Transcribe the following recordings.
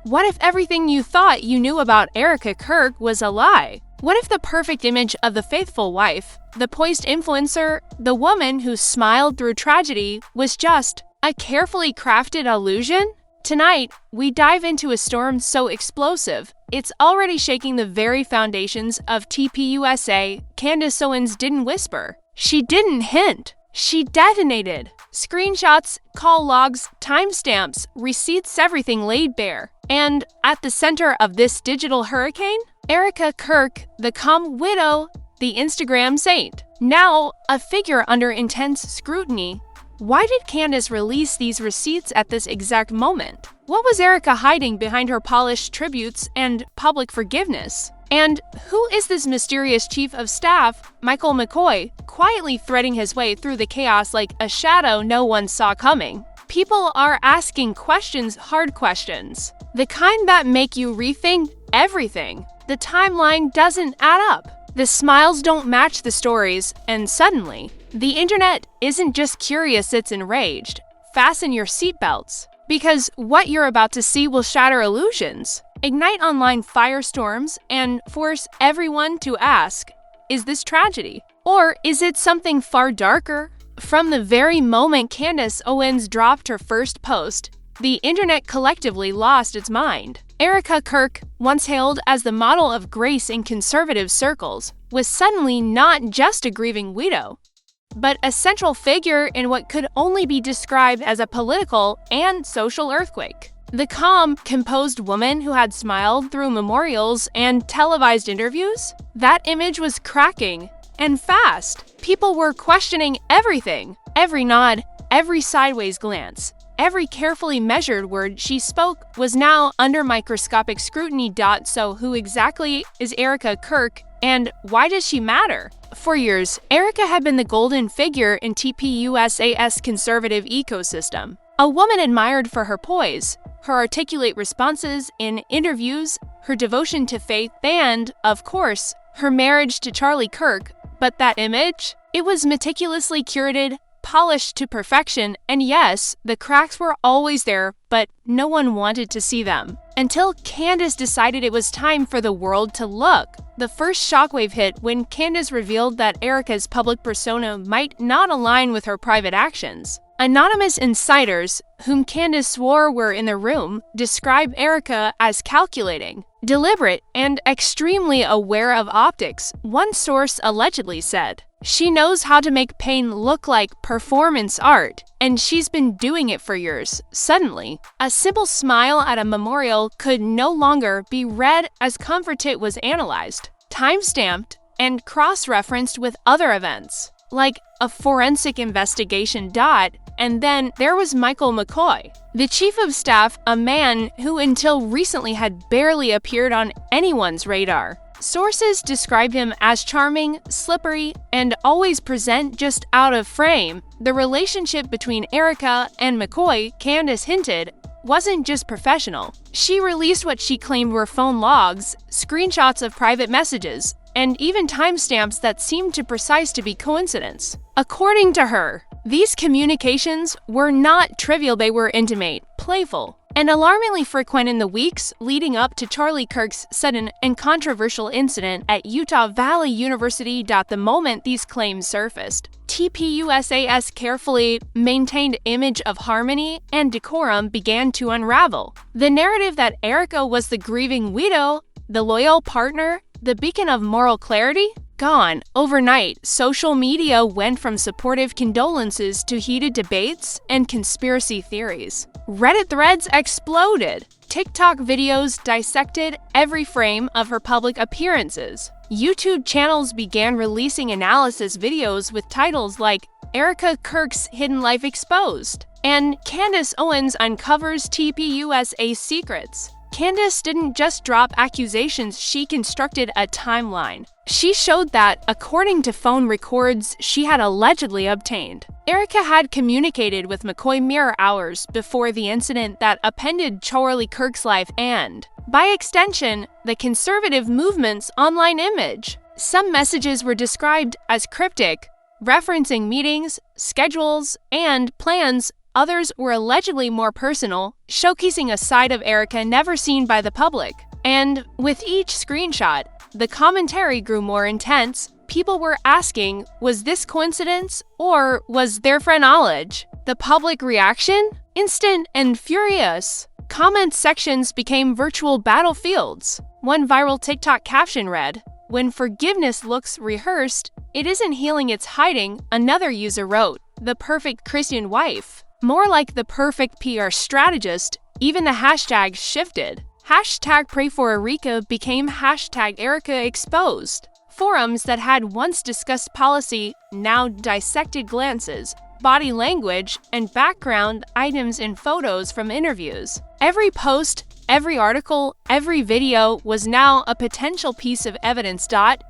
What if everything you thought you knew about Erika Kirk was a lie? What if the perfect image of the faithful wife, the poised influencer, the woman who smiled through tragedy, was just a carefully crafted illusion? Tonight, we dive into a storm so explosive, it's already shaking the very foundations of TPUSA. Candace Owens didn't whisper. She didn't hint. She detonated. Screenshots, call logs, timestamps, receipts, everything laid bare. And at the center of this digital hurricane, Erika Kirk, the calm widow, the Instagram saint, now a figure under intense scrutiny. Why did Candace release these receipts at this exact moment? What was Erika hiding behind her polished tributes and public forgiveness? And who is this mysterious chief of staff, Michael McCoy, quietly threading his way through the chaos like a shadow no one saw coming? People are asking questions, hard questions. The kind that make you rethink everything. The timeline doesn't add up. The smiles don't match the stories, and suddenly, the internet isn't just curious, it's enraged. Fasten your seatbelts, because what you're about to see will shatter illusions, ignite online firestorms, and force everyone to ask, is this tragedy? Or is it something far darker? From the very moment Candace Owens dropped her first post, the internet collectively lost its mind. Erika Kirk, once hailed as the model of grace in conservative circles, was suddenly not just a grieving widow, but a central figure in what could only be described as a political and social earthquake. The calm, composed woman who had smiled through memorials and televised interviews? That image was cracking, and fast. People were questioning everything. Every nod, every sideways glance, every carefully measured word she spoke was now under microscopic scrutiny. So who exactly is Erika Kirk, and why does she matter? For years, Erika had been the golden figure in TPUSA's conservative ecosystem. A woman admired for her poise, her articulate responses in interviews, her devotion to faith, and, of course, her marriage to Charlie Kirk. But that image? It was meticulously curated, polished to perfection, and yes, the cracks were always there, but no one wanted to see them. Until Candace decided it was time for the world to look. The first shockwave hit when Candace revealed that Erika's public persona might not align with her private actions. Anonymous insiders, whom Candace swore were in the room, describe Erika as calculating, deliberate, and extremely aware of optics, one source allegedly said. She knows how to make pain look like performance art, and she's been doing it for years. Suddenly, a simple smile at a memorial could no longer be read as comfort. It was analyzed, time-stamped, and cross-referenced with other events, like a forensic investigation. And then there was Michael McCoy, the chief of staff, a man who until recently had barely appeared on anyone's radar. Sources describe him as charming, slippery, and always present just out of frame. The relationship between Erika and McCoy, Candace hinted, wasn't just professional. She released what she claimed were phone logs, screenshots of private messages, and even timestamps that seemed too precise to be coincidence. According to her, these communications were not trivial, they were intimate, playful, and alarmingly frequent in the weeks leading up to Charlie Kirk's sudden and controversial incident at Utah Valley University. The moment these claims surfaced, TPUSA's carefully maintained image of harmony and decorum began to unravel. The narrative that Erika was the grieving widow, the loyal partner, the beacon of moral clarity? Gone. Overnight, social media went from supportive condolences to heated debates and conspiracy theories. Reddit threads exploded. TikTok videos dissected every frame of her public appearances. YouTube channels began releasing analysis videos with titles like Erika Kirk's Hidden Life Exposed and Candace Owens Uncovers TPUSA Secrets. Candace didn't just drop accusations, she constructed a timeline. She showed that, according to phone records she had allegedly obtained, Erika had communicated with McCoy mere hours before the incident that upended Charlie Kirk's life and, by extension, the conservative movement's online image. Some messages were described as cryptic, referencing meetings, schedules, and plans Others were allegedly more personal, showcasing a side of Erika never seen by the public. And with each screenshot, the commentary grew more intense. People were asking, was this coincidence or was there phrenology? The public reaction? Instant and furious. Comment sections became virtual battlefields. One viral TikTok caption read, "When forgiveness looks rehearsed, it isn't healing, it's hiding," another user wrote. The perfect Christian wife. More like the perfect PR strategist. Even the hashtag shifted. Hashtag pray for Erika became hashtag Erika exposed. Forums that had once discussed policy now dissected glances, body language, and background items in photos from interviews. Every post, every article, every video was now a potential piece of evidence.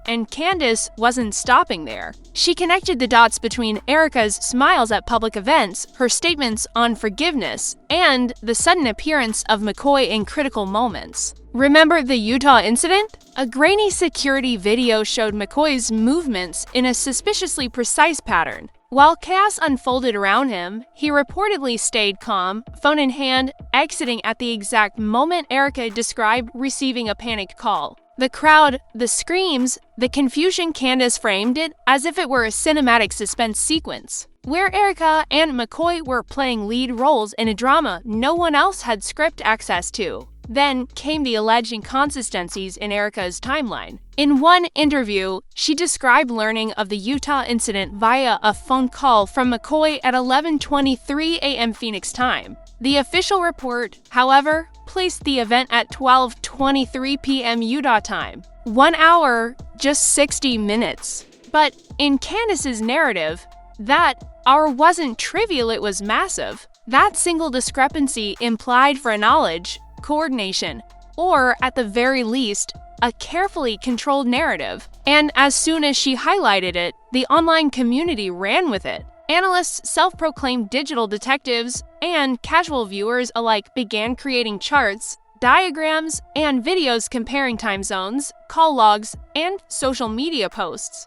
And Candace wasn't stopping there. She connected the dots between Erika's smiles at public events, her statements on forgiveness, and the sudden appearance of McCoy in critical moments. Remember the Utah incident? A grainy security video showed McCoy's movements in a suspiciously precise pattern. While chaos unfolded around him, he reportedly stayed calm, phone in hand, exiting at the exact moment Erika described receiving a panicked call. The crowd, the screams, the confusion. Candace framed it as if it were a cinematic suspense sequence, where Erika and McCoy were playing lead roles in a drama no one else had script access to. Then came the alleged inconsistencies in Erika's timeline. In one interview, she described learning of the Utah incident via a phone call from McCoy at 11:23 a.m. Phoenix time. The official report, however, placed the event at 12:23 p.m. Utah time. 1 hour, just 60 minutes. But in Candace's narrative, that hour wasn't trivial, it was massive. That single discrepancy implied phrenology, coordination, or at the very least, a carefully controlled narrative. And as soon as she highlighted it, the online community ran with it. Analysts, self-proclaimed digital detectives, and casual viewers alike began creating charts, diagrams, and videos comparing time zones, call logs, and social media posts.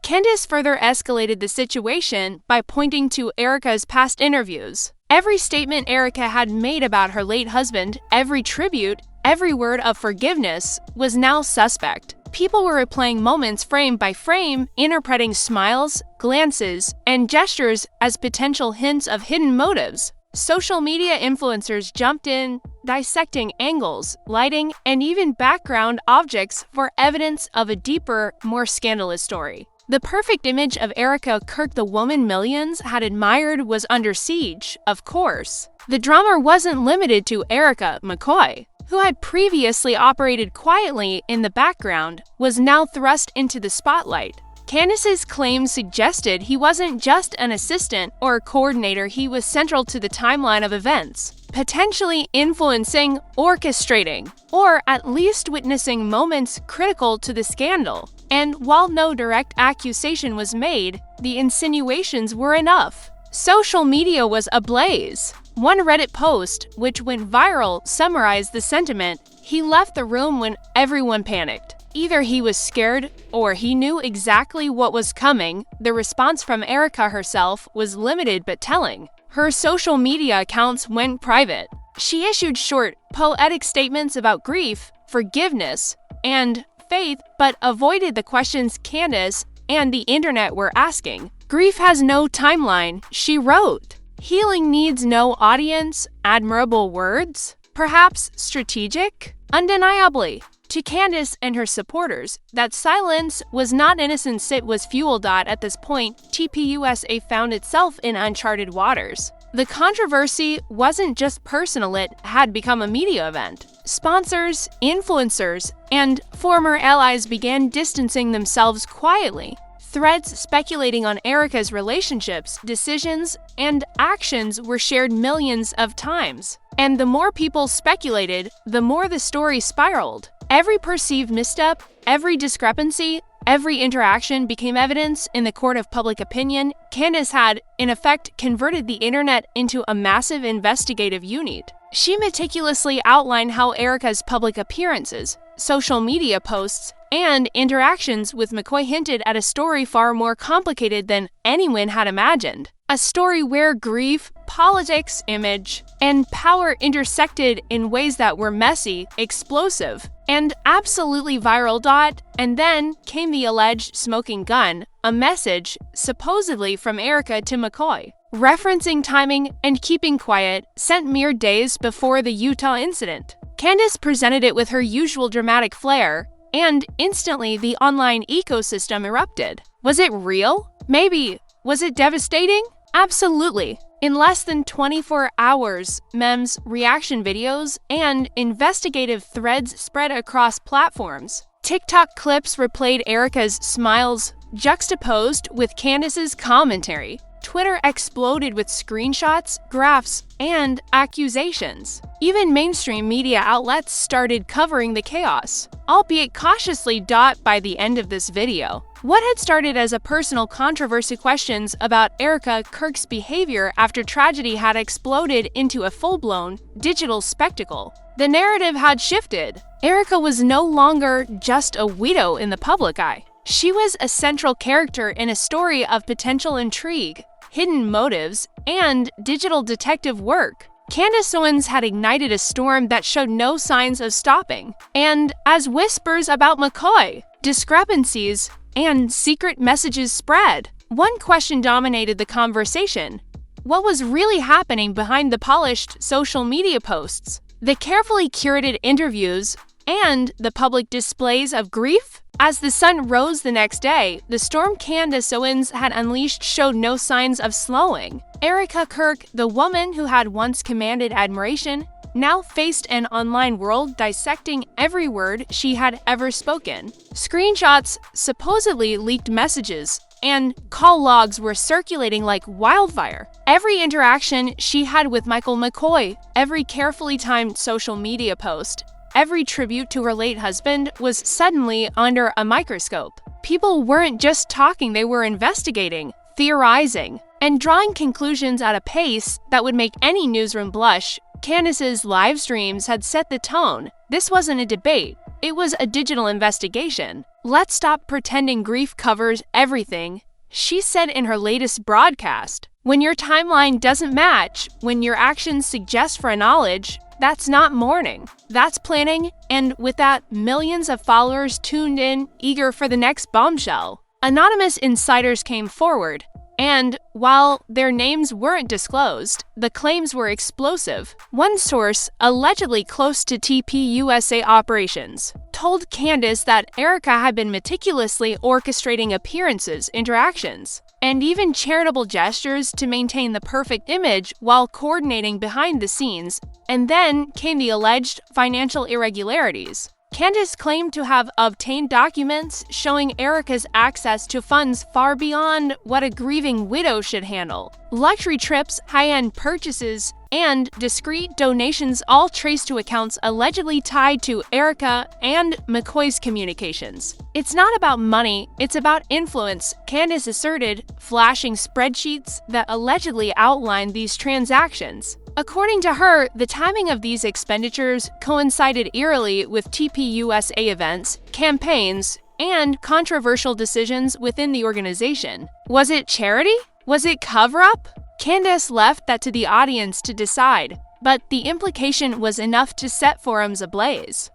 Candace further escalated the situation by pointing to Erika's past interviews. Every statement Erika had made about her late husband, every tribute, every word of forgiveness, was now suspect. People were replaying moments frame by frame, interpreting smiles, glances, and gestures as potential hints of hidden motives. Social media influencers jumped in, dissecting angles, lighting, and even background objects for evidence of a deeper, more scandalous story. The perfect image of Erika Kirk the woman millions had admired was under siege, of course. The drama wasn't limited to Erika. McCoy, who had previously operated quietly in the background, was now thrust into the spotlight. Candace's claims suggested he wasn't just an assistant or a coordinator, he was central to the timeline of events, potentially influencing, orchestrating, or at least witnessing moments critical to the scandal. And while no direct accusation was made, the insinuations were enough. Social media was ablaze. One Reddit post, which went viral, summarized the sentiment: "He left the room when everyone panicked. Either he was scared or he knew exactly what was coming." The response from Erika herself was limited but telling. Her social media accounts went private. She issued short, poetic statements about grief, forgiveness, and faith, but avoided the questions Candace and the internet were asking. "Grief has no timeline," she wrote. "Healing needs no audience." Admirable words? Perhaps strategic? Undeniably. To Candace and her supporters, that silence was not innocence, it was fuel. At this point, TPUSA found itself in uncharted waters. The controversy wasn't just personal, it had become a media event. Sponsors, influencers, and former allies began distancing themselves quietly. Threads speculating on Erika's relationships, decisions, and actions were shared millions of times. And the more people speculated, the more the story spiraled. Every perceived misstep, every discrepancy, every interaction became evidence in the court of public opinion. Candace had, in effect, converted the internet into a massive investigative unit. She meticulously outlined how Erika's public appearances, social media posts, and interactions with McCoy hinted at a story far more complicated than anyone had imagined. A story where grief, politics, image, and power intersected in ways that were messy, explosive, and absolutely viral. And then came the alleged smoking gun, a message, supposedly from Erika to McCoy, referencing timing and keeping quiet, sent mere days before the Utah incident. Candace presented it with her usual dramatic flair, and instantly the online ecosystem erupted. Was it real? Maybe. Was it devastating? Absolutely. In less than 24 hours, memes, reaction videos, and investigative threads spread across platforms. TikTok clips replayed Erika's smiles juxtaposed with Candace's commentary. Twitter exploded with screenshots, graphs, and accusations. Even mainstream media outlets started covering the chaos, albeit cautiously. By the end of this video, what had started as a personal controversy, questions about Erika Kirk's behavior after tragedy had exploded into a full-blown digital spectacle. The narrative had shifted. Erika was no longer just a widow in the public eye. She was a central character in a story of potential intrigue, hidden motives, and digital detective work. Candace Owens had ignited a storm that showed no signs of stopping. And as whispers about McCoy, discrepancies, and secret messages spread, one question dominated the conversation. What was really happening behind the polished social media posts, the carefully curated interviews, and the public displays of grief? As the sun rose the next day, the storm Candace Owens had unleashed showed no signs of slowing. Erika Kirk, the woman who had once commanded admiration, now faced an online world dissecting every word she had ever spoken. Screenshots, supposedly leaked messages, and call logs were circulating like wildfire. Every interaction she had with Michael McCoy, every carefully timed social media post, every tribute to her late husband was suddenly under a microscope. People weren't just talking, they were investigating, theorizing, and drawing conclusions at a pace that would make any newsroom blush. Candace's live streams had set the tone. This wasn't a debate, it was a digital investigation. "Let's stop pretending grief covers everything," she said in her latest broadcast. When your timeline doesn't match, when your actions suggest foreknowledge, that's not mourning, that's planning, and with that, millions of followers tuned in, eager for the next bombshell. Anonymous insiders came forward, and while their names weren't disclosed, the claims were explosive. One source, allegedly close to TPUSA operations, told Candace that Erika had been meticulously orchestrating appearances, interactions, and even charitable gestures to maintain the perfect image while coordinating behind the scenes. And then came the alleged financial irregularities. Candace claimed to have obtained documents showing Erika's access to funds far beyond what a grieving widow should handle. Luxury trips, high-end purchases, and discreet donations all traced to accounts allegedly tied to Erika and McCoy's communications. "It's not about money, it's about influence," Candace asserted, flashing spreadsheets that allegedly outlined these transactions. According to her, the timing of these expenditures coincided eerily with TPUSA events, campaigns, and controversial decisions within the organization. Was it charity? Was it cover-up? Candace left that to the audience to decide, but the implication was enough to set forums ablaze.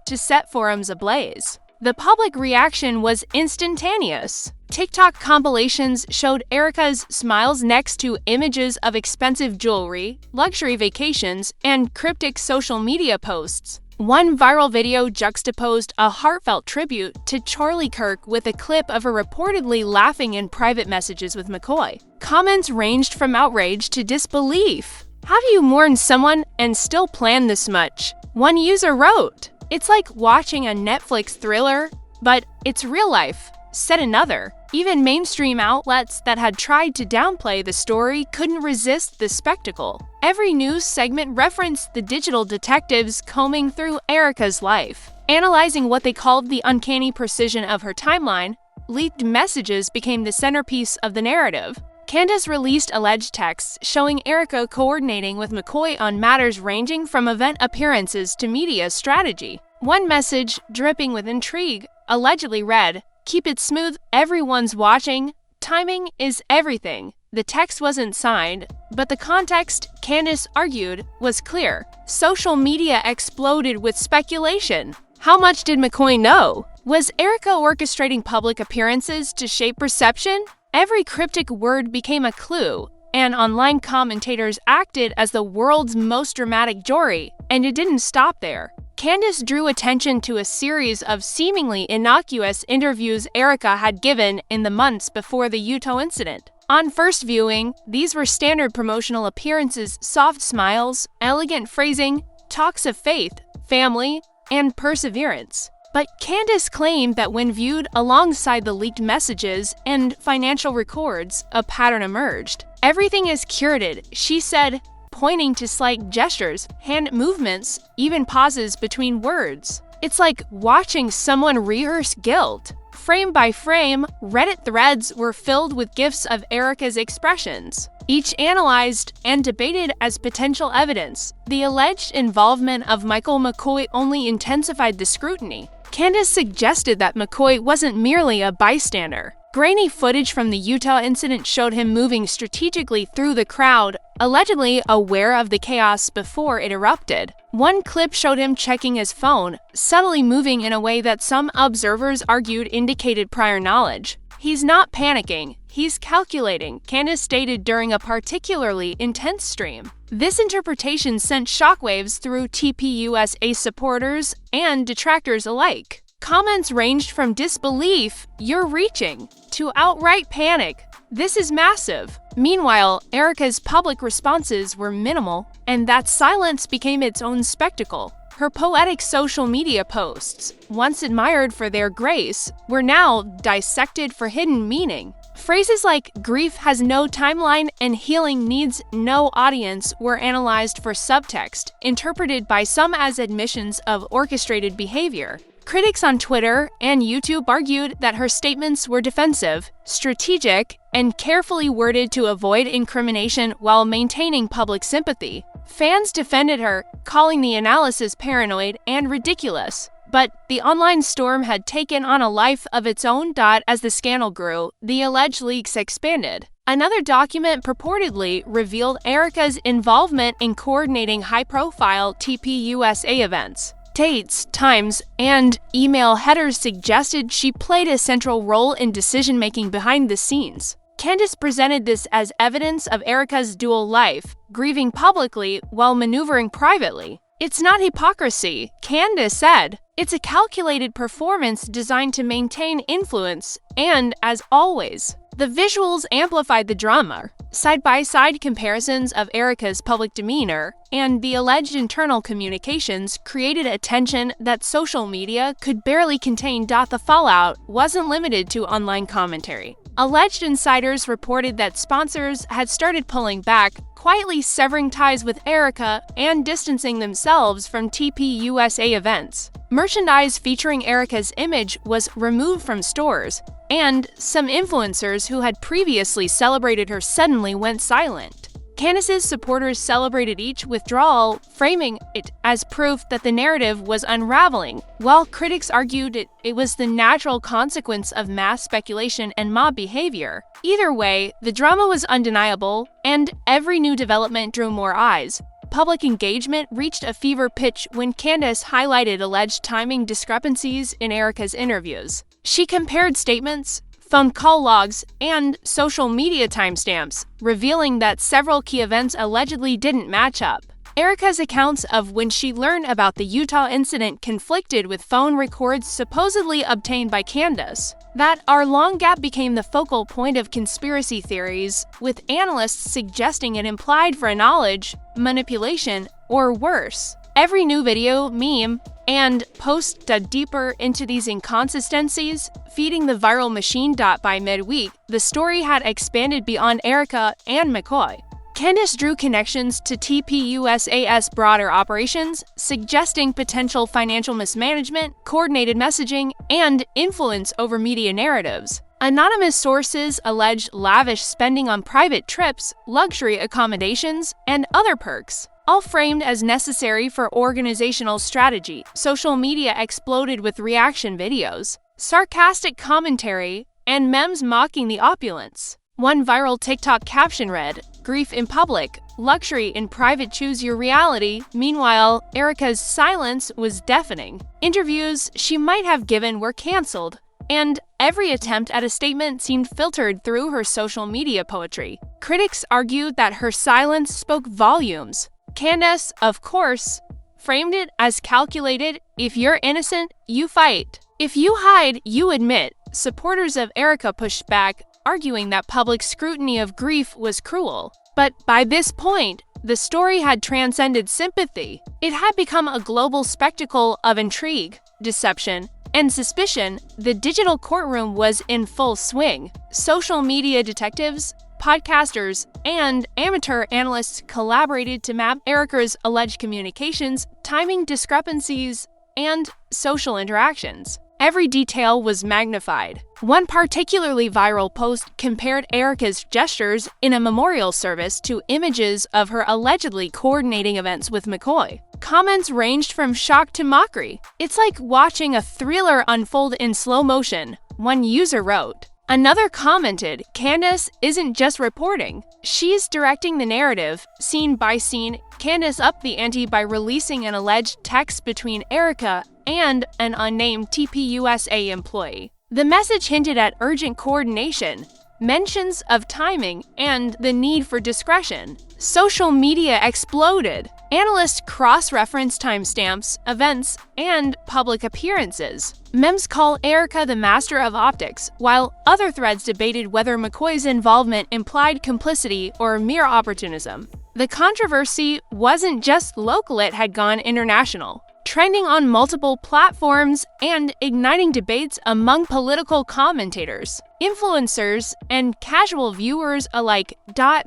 The public reaction was instantaneous. TikTok compilations showed Erika's smiles next to images of expensive jewelry, luxury vacations, and cryptic social media posts. One viral video juxtaposed a heartfelt tribute to Charlie Kirk with a clip of her reportedly laughing in private messages with McCoy. Comments ranged from outrage to disbelief. "How do you mourn someone and still plan this much?" One user wrote. "It's like watching a Netflix thriller, but it's real life," said another. Even mainstream outlets that had tried to downplay the story couldn't resist the spectacle. Every news segment referenced the digital detectives combing through Erika's life, analyzing what they called the uncanny precision of her timeline. Leaked messages became the centerpiece of the narrative. Candace released alleged texts showing Erika coordinating with McCoy on matters ranging from event appearances to media strategy. One message, dripping with intrigue, allegedly read, "Keep it smooth, everyone's watching. Timing is everything." The text wasn't signed, but the context, Candace argued, was clear. Social media exploded with speculation. How much did McCoy know? Was Erika orchestrating public appearances to shape perception? Every cryptic word became a clue, and online commentators acted as the world's most dramatic jury, and it didn't stop there. Candace drew attention to a series of seemingly innocuous interviews Erika had given in the months before the Utah incident. On first viewing, these were standard promotional appearances, soft smiles, elegant phrasing, talks of faith, family, and perseverance. But Candace claimed that when viewed alongside the leaked messages and financial records, a pattern emerged. "Everything is curated," she said, pointing to slight gestures, hand movements, even pauses between words. "It's like watching someone rehearse guilt." Frame by frame, Reddit threads were filled with gifs of Erika's expressions, each analyzed and debated as potential evidence. The alleged involvement of Michael McCoy only intensified the scrutiny. Candace suggested that McCoy wasn't merely a bystander. Grainy footage from the Utah incident showed him moving strategically through the crowd, allegedly aware of the chaos before it erupted. One clip showed him checking his phone, subtly moving in a way that some observers argued indicated prior knowledge. "He's not panicking, he's calculating," Candace stated during a particularly intense stream. This interpretation sent shockwaves through TPUSA supporters and detractors alike. Comments ranged from disbelief, "You're reaching," to outright panic, "This is massive." Meanwhile, Erika's public responses were minimal, and that silence became its own spectacle. Her poetic social media posts, once admired for their grace, were now dissected for hidden meaning. Phrases like "grief has no timeline" and "healing needs no audience" were analyzed for subtext, interpreted by some as admissions of orchestrated behavior. Critics on Twitter and YouTube argued that her statements were defensive, strategic, and carefully worded to avoid incrimination while maintaining public sympathy. Fans defended her, calling the analysis paranoid and ridiculous. But the online storm had taken on a life of its own. As the scandal grew, the alleged leaks expanded. Another document purportedly revealed Erika's involvement in coordinating high-profile TPUSA events. Dates, times, and email headers suggested she played a central role in decision-making behind the scenes. Candace presented this as evidence of Erika's dual life, grieving publicly while maneuvering privately. "It's not hypocrisy," Candace said. "It's a calculated performance designed to maintain influence, and, as always, the visuals amplified the drama." Side-by-side comparisons of Erika's public demeanor and the alleged internal communications created a tension that social media could barely contain. The fallout wasn't limited to online commentary. Alleged insiders reported that sponsors had started pulling back, quietly severing ties with Erika and distancing themselves from TPUSA events. Merchandise featuring Erika's image was removed from stores, and some influencers who had previously celebrated her suddenly went silent. Candace's supporters celebrated each withdrawal, framing it as proof that the narrative was unraveling, while critics argued it was the natural consequence of mass speculation and mob behavior. Either way, the drama was undeniable, and every new development drew more eyes. Public engagement reached a fever pitch when Candace highlighted alleged timing discrepancies in Erika's interviews. She compared statements, phone call logs, and social media timestamps, revealing that several key events allegedly didn't match up. Erika's accounts of when she learned about the Utah incident conflicted with phone records supposedly obtained by Candace. That hour-long gap became the focal point of conspiracy theories, with analysts suggesting it implied foreknowledge, manipulation, or worse. Every new video, meme, and post dug deeper into these inconsistencies, feeding the viral machine. By midweek, the story had expanded beyond Erika and McCoy. Candace drew connections to TPUSA's broader operations, suggesting potential financial mismanagement, coordinated messaging, and influence over media narratives. Anonymous sources alleged lavish spending on private trips, luxury accommodations, and other perks, all framed as necessary for organizational strategy. Social media exploded with reaction videos. sarcastic commentary, and memes mocking the opulence. One viral TikTok caption read, "Grief in public, luxury in private, choose your reality." Meanwhile, Erika's silence was deafening. Interviews she might have given were canceled, and every attempt at a statement seemed filtered through her social media poetry. Critics argued that her silence spoke volumes. Candace, of course, framed it as calculated: if you're innocent, you fight. If you hide, you admit. Supporters of Erika pushed back, arguing that public scrutiny of grief was cruel. But by this point, the story had transcended sympathy. It had become a global spectacle of intrigue, deception, and suspicion. The digital courtroom was in full swing. Social media detectives, podcasters, and amateur analysts collaborated to map Erika's alleged communications, timing discrepancies, and social interactions. Every detail was magnified. One particularly viral post compared Erika's gestures in a memorial service to images of her allegedly coordinating events with McCoy. Comments ranged from shock to mockery. "It's like watching a thriller unfold in slow motion," one user wrote. Another commented, "Candace isn't just reporting, she's directing the narrative." Scene by scene, Candace upped the ante by releasing an alleged text between Erika and an unnamed TPUSA employee. The message hinted at urgent coordination, mentions of timing, and the need for discretion. Social media exploded. Analysts cross-referenced timestamps, events, and public appearances. Memes call Erika the master of optics, while other threads debated whether McCoy's involvement implied complicity or mere opportunism. The controversy wasn't just local, it had gone international, trending on multiple platforms and igniting debates among political commentators, influencers, and casual viewers alike.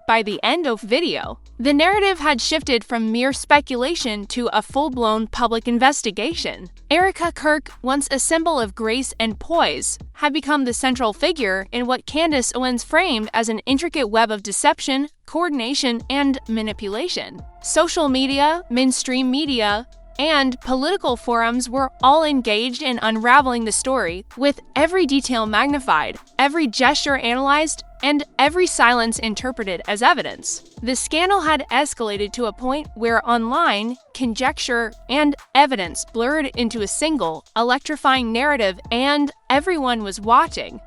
By the end of video, the narrative had shifted from mere speculation to a full-blown public investigation. Erika Kirk, once a symbol of grace and poise, had become the central figure in what Candace Owens framed as an intricate web of deception, coordination, and manipulation. Social media, mainstream media, and political forums were all engaged in unraveling the story, with every detail magnified, every gesture analyzed, and every silence interpreted as evidence. The scandal had escalated to a point where online conjecture and evidence blurred into a single, electrifying narrative, and everyone was watching.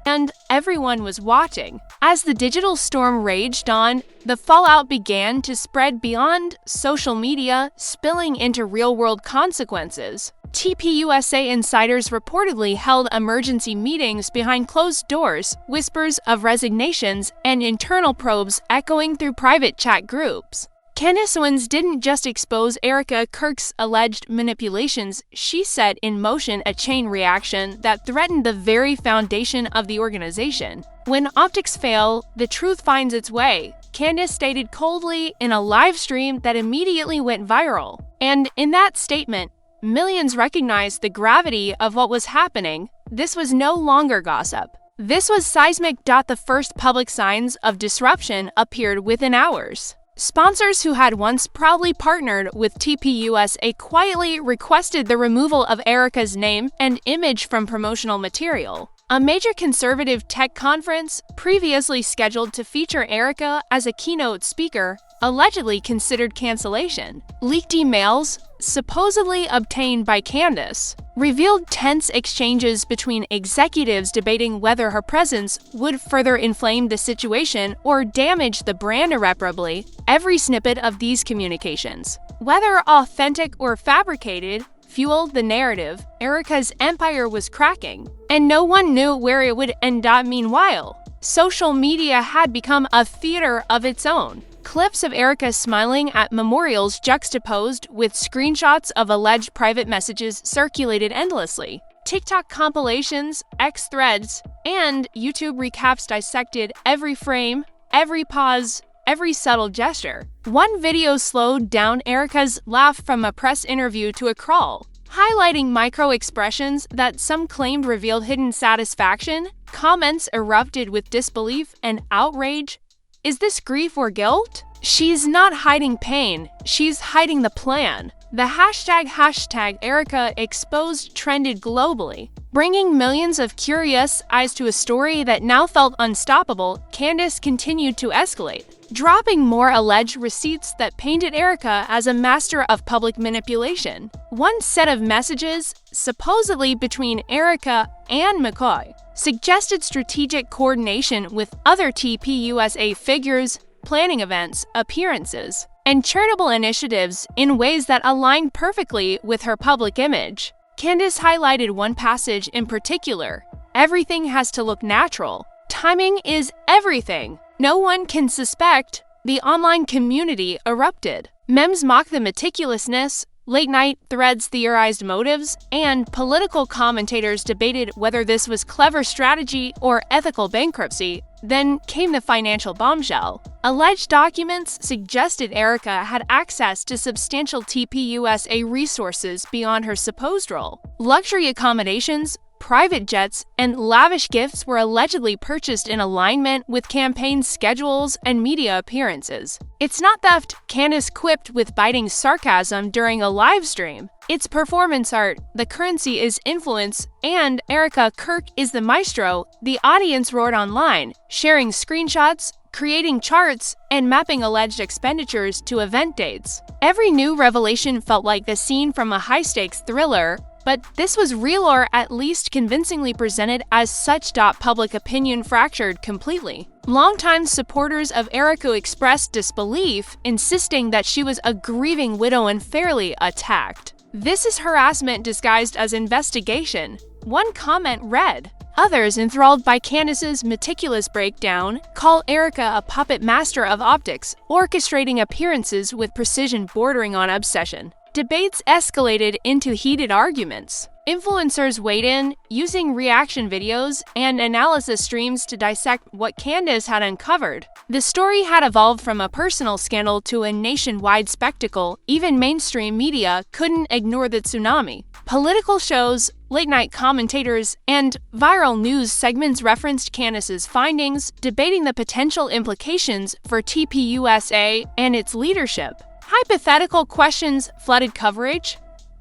As the digital storm raged on, the fallout began to spread beyond social media, spilling into real-world consequences. TPUSA insiders reportedly held emergency meetings behind closed doors, whispers of resignations, and internal probes echoing through private chat groups. Candace Owens didn't just expose Erika Kirk's alleged manipulations, she set in motion a chain reaction that threatened the very foundation of the organization. "When optics fail, the truth finds its way," Candace stated coldly in a live stream that immediately went viral. And in that statement, millions recognized the gravity of what was happening. This was no longer gossip. This was seismic. The first public signs of disruption appeared within hours. Sponsors who had once proudly partnered with TPUSA quietly requested the removal of Erika's name and image from promotional material. A major conservative tech conference, previously scheduled to feature Erika as a keynote speaker, allegedly considered cancellation. Leaked emails, supposedly obtained by Candace, revealed tense exchanges between executives debating whether her presence would further inflame the situation or damage the brand irreparably. Every snippet of these communications, whether authentic or fabricated, fueled the narrative. Erika's empire was cracking, and no one knew where it would end up. Meanwhile, social media had become a theater of its own. Clips of Erika smiling at memorials juxtaposed with screenshots of alleged private messages circulated endlessly. TikTok compilations, X threads, and YouTube recaps dissected every frame, every pause, every subtle gesture. One video slowed down Erika's laugh from a press interview to a crawl, highlighting micro-expressions that some claimed revealed hidden satisfaction. Comments erupted with disbelief and outrage. Is this grief or guilt? She's not hiding pain, she's hiding the plan. The hashtag Erika exposed trended globally, bringing millions of curious eyes to a story that now felt unstoppable. Candace continued to escalate, dropping more alleged receipts that painted Erika as a master of public manipulation. One set of messages, supposedly between Erika and McCoy, suggested strategic coordination with other TPUSA figures, planning events, appearances, and charitable initiatives in ways that aligned perfectly with her public image. Candace highlighted one passage in particular: "Everything has to look natural. Timing is everything. No one can suspect." The online community erupted. Memes mocked the meticulousness, late-night threads theorized motives, and political commentators debated whether this was clever strategy or ethical bankruptcy. Then came the financial bombshell. Alleged documents suggested Erika had access to substantial TPUSA resources beyond her supposed role. Luxury accommodations, private jets, and lavish gifts were allegedly purchased in alignment with campaign schedules and media appearances. "It's not theft," Candace quipped with biting sarcasm during a live stream. "It's performance art. The currency is influence, and Erika Kirk is the maestro." The audience roared online, sharing screenshots, creating charts, and mapping alleged expenditures to event dates. Every new revelation felt like the scene from a high-stakes thriller, but this was real, or at least convincingly presented as such. Public opinion fractured completely. Longtime supporters of Erika expressed disbelief, insisting that she was a grieving widow unfairly attacked. "This is harassment disguised as investigation," one comment read. Others, enthralled by Candace's meticulous breakdown, call Erika a puppet master of optics, orchestrating appearances with precision bordering on obsession. Debates escalated into heated arguments. Influencers weighed in, using reaction videos and analysis streams to dissect what Candace had uncovered. The story had evolved from a personal scandal to a nationwide spectacle. Even mainstream media couldn't ignore the tsunami. Political shows, late-night commentators, and viral news segments referenced Candace's findings, debating the potential implications for TPUSA and its leadership. Hypothetical questions flooded coverage.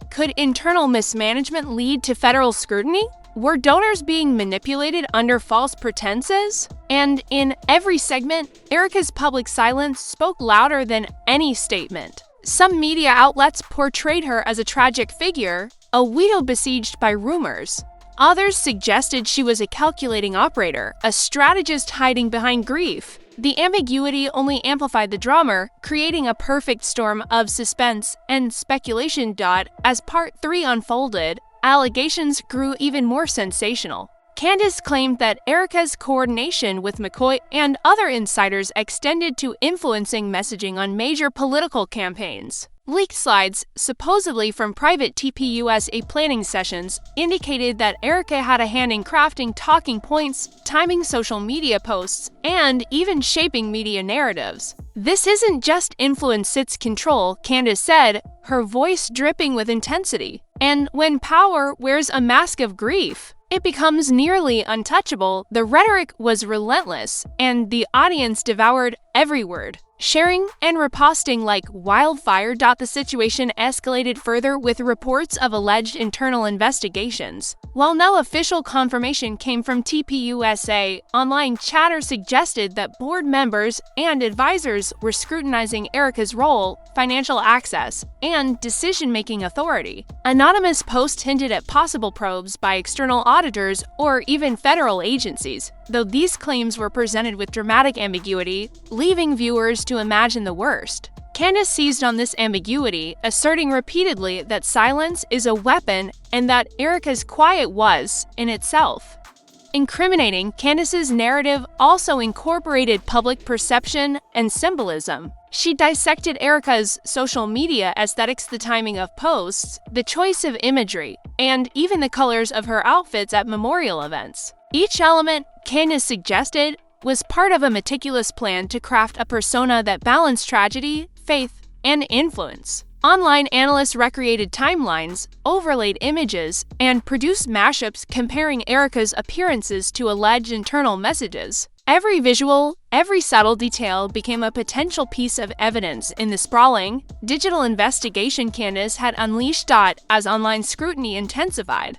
Could internal mismanagement lead to federal scrutiny? Were donors being manipulated under false pretenses? And in every segment, Erika's public silence spoke louder than any statement. Some media outlets portrayed her as a tragic figure, a widow besieged by rumors. Others suggested she was a calculating operator, a strategist hiding behind grief. The ambiguity only amplified the drama, creating a perfect storm of suspense and speculation. As Part 3 unfolded, allegations grew even more sensational. Candace claimed that Erika's coordination with McCoy and other insiders extended to influencing messaging on major political campaigns. Leaked slides, supposedly from private TPUSA planning sessions, indicated that Erika had a hand in crafting talking points, timing social media posts, and even shaping media narratives. "This isn't just influence, it's control," Candace said, her voice dripping with intensity. "And when power wears a mask of grief, it becomes nearly untouchable." The rhetoric was relentless, and the audience devoured every word, sharing and reposting like wildfire. The situation escalated further with reports of alleged internal investigations. While no official confirmation came from TPUSA, online chatter suggested that board members and advisors were scrutinizing Erika's role, financial access, and decision-making authority. Anonymous posts hinted at possible probes by external auditors or even federal agencies, though these claims were presented with dramatic ambiguity, leaving viewers to imagine the worst. Candace seized on this ambiguity, asserting repeatedly that silence is a weapon and that Erika's quiet was, in itself, incriminating. Candace's narrative also incorporated public perception and symbolism. She dissected Erika's social media aesthetics, the timing of posts, the choice of imagery, and even the colors of her outfits at memorial events. Each element, Candace suggested, was part of a meticulous plan to craft a persona that balanced tragedy, faith, and influence. Online analysts recreated timelines, overlaid images, and produced mashups comparing Erika's appearances to alleged internal messages. Every visual, every subtle detail became a potential piece of evidence in the sprawling, digital investigation Candace had unleashed as online scrutiny intensified.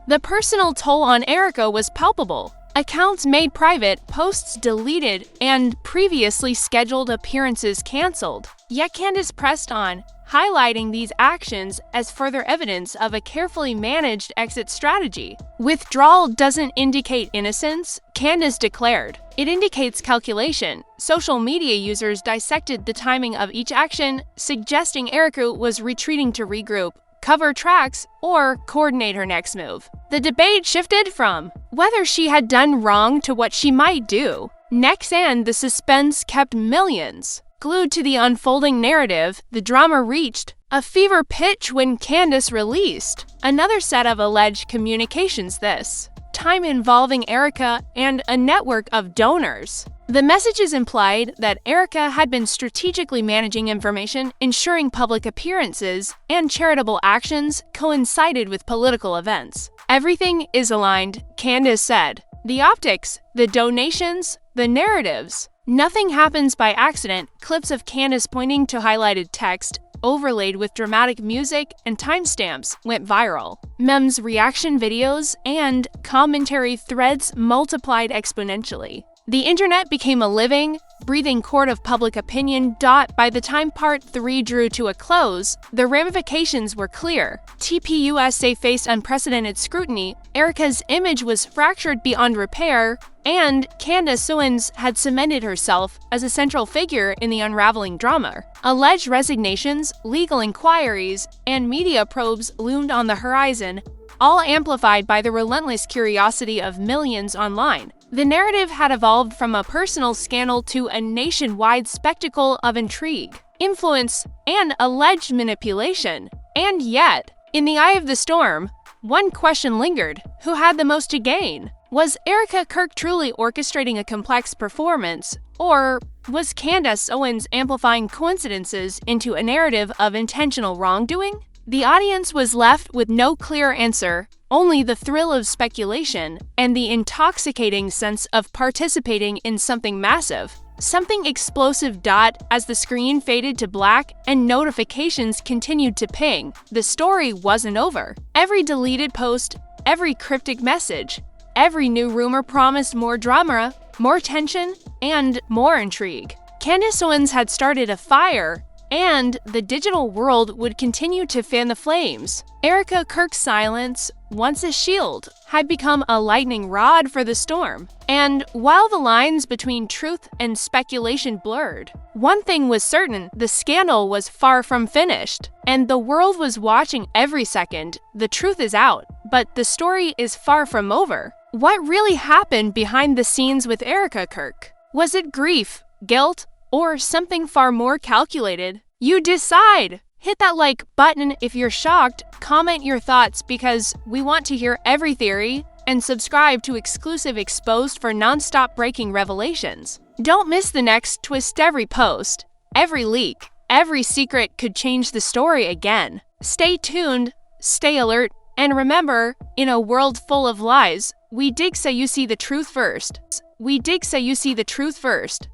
The personal toll on Erika was palpable. Accounts made private, posts deleted, and previously scheduled appearances canceled. Yet Candace pressed on, highlighting these actions as further evidence of a carefully managed exit strategy. Withdrawal doesn't indicate innocence, Candace declared. It indicates calculation. Social media users dissected the timing of each action, suggesting Erika was retreating to regroup, cover tracks, or coordinate her next move. The debate shifted from whether she had done wrong to what she might do next, and the suspense kept millions glued to the unfolding narrative. The drama reached a fever pitch when Candace released another set of alleged communications, this time involving Erika and a network of donors. The messages implied that Erika had been strategically managing information, ensuring public appearances and charitable actions coincided with political events. Everything is aligned, Candace said. The optics, the donations, the narratives. Nothing happens by accident. Clips of Candace pointing to highlighted text, overlaid with dramatic music and timestamps, went viral. Memes, reaction videos, and commentary threads multiplied exponentially. The internet became a living, breathing court of public opinion. By the time Part 3 drew to a close, the ramifications were clear. TPUSA faced unprecedented scrutiny, Erika's image was fractured beyond repair, and Candace Owens had cemented herself as a central figure in the unraveling drama. Alleged resignations, legal inquiries, and media probes loomed on the horizon, all amplified by the relentless curiosity of millions online. The narrative had evolved from a personal scandal to a nationwide spectacle of intrigue, influence, and alleged manipulation. And yet, in the eye of the storm, one question lingered: who had the most to gain? Was Erika Kirk truly orchestrating a complex performance, or was Candace Owens amplifying coincidences into a narrative of intentional wrongdoing? The audience was left with no clear answer, only the thrill of speculation and the intoxicating sense of participating in something massive, something explosive. As the screen faded to black and notifications continued to ping, the story wasn't over. Every deleted post, every cryptic message, every new rumor promised more drama, more tension, and more intrigue. Candace Owens had started a fire, and the digital world would continue to fan the flames. Erika Kirk's silence, once a shield, had become a lightning rod for the storm. And while the lines between truth and speculation blurred, one thing was certain: the scandal was far from finished, and the world was watching every second. The truth is out, but the story is far from over. What really happened behind the scenes with Erika Kirk? Was it grief, guilt, or something far more calculated? You decide! Hit that like button if you're shocked, comment your thoughts because we want to hear every theory, and subscribe to Exclusive Exposed for non-stop breaking revelations. Don't miss the next twist. Every post, every leak, every secret could change the story again. Stay tuned, stay alert, and remember, in a world full of lies, we dig so you see the truth first. We dig so you see the truth first.